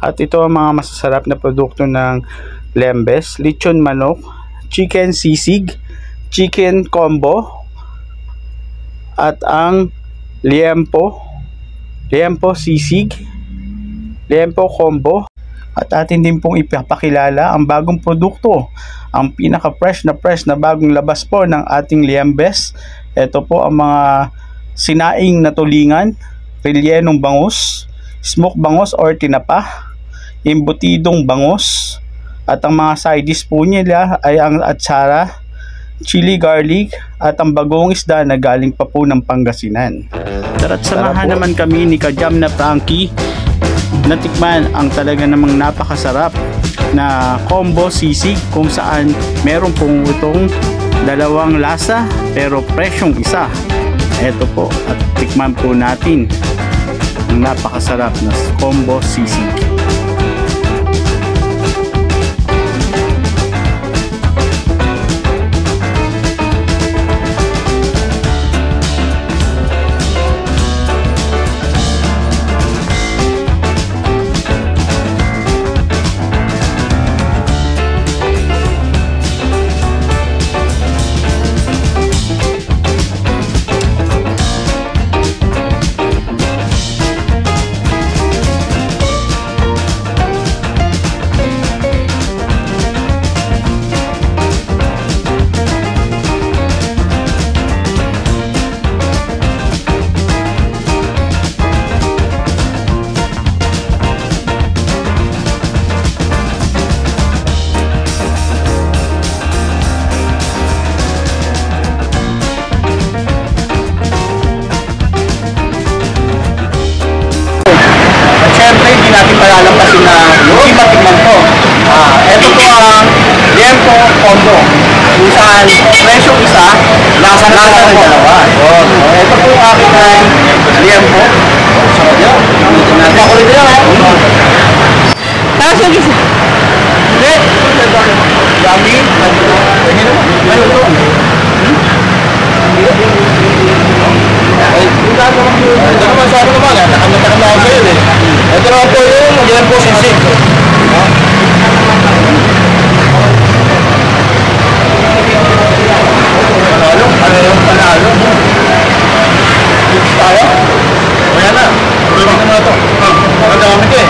At ito ang mga masasarap na produkto ng Lembes: lechon manok, chicken sisig, chicken combo, at ang liempo sisig, liempo combo. At atin din pong ipapakilala ang bagong produkto, ang pinaka fresh na bagong labas po ng ating Lembes. Ito po ang mga sinaing na tulingan, rellenong bangus, smoke bangus or tinapa, embutidong bangus, at ang mga side dish po nila ay ang atsara, chili garlic, at ang bagong isda na galing pa po ng Pangasinan. Tara't samahan naman kami ni Kajam na Frankie natikman ang talaga namang napakasarap na combo sisig, kung saan meron pong itong dalawang lasa pero presyong isa. Ito po, at tikman po natin ang napakasarap na combo sisig. Palalampasin na hindi matikman ko. Ito po ang liempo combo, kung saan presyong isa, lasa ng dalawa. Ito po ang aking liempo. Sarap yun. Makulit yun. Tapos yung isa. Hindi. Yummy. Ano ito? Ito naman sa akin naman. Nakamatakam na ako sa yun eh. Ito naman po yung magiging po sisig. Panalo? Ano yung panalo? Tips tayo? Kaya na. Tulong naman ito. Magandamit ko eh.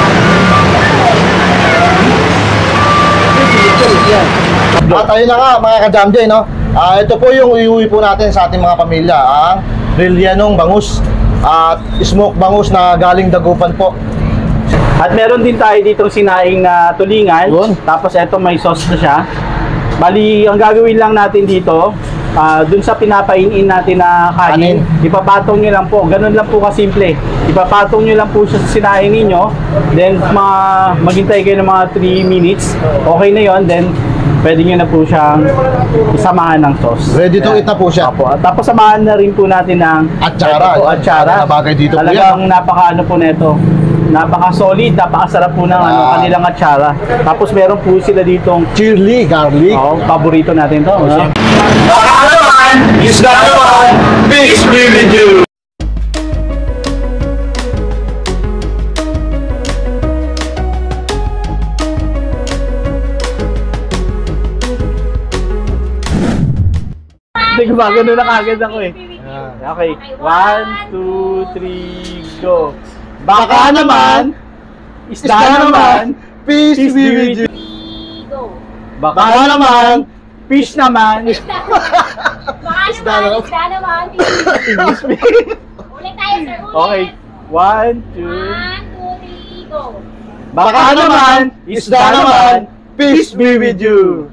At ayun na nga mga ka-Jamjay, no? Ito po yung iuwi po natin sa ating mga pamilya. Ang rellenong bangus at smoke bangus na galing Dagupan po. At meron din tayo ditong sinaing na tulingan. Yun. Tapos eto may sauce na siya. Bali, ang gagawin lang natin dito, dun sa pinapainin natin na kanin, ipapatong nyo lang po. Ganun lang po kasimple. Ipapatong nyo lang po siya sa sinaing ninyo. Then maghintay kayo ng mga 3 minutes. Okay na yon. Then pwede nyo na po siyang isamahan ng sauce. Ready to eat na po siya. Opo. At tapos samahan na rin po natin ng atsara. Atsara. Bagay dito po yan. Talagang napaka-ano po nito. Napaka-solid, napakasarap po ng kanilang atsara. Tapos meron po sila ditong chili garlic. Oo, paborito natin to. Baka naman, isda naman, fish with you. Hindi ko ba, gano'n na kagad ako eh. Okay, 1, 2, 3, go. Baka naman, isda naman, fish with you. Baka naman, fish naman. Baka naman, isda naman, fish with you. Ulit tayo sir, ulit. Okay, 1, 2, 3, go. Baka naman, isda naman, fish with you.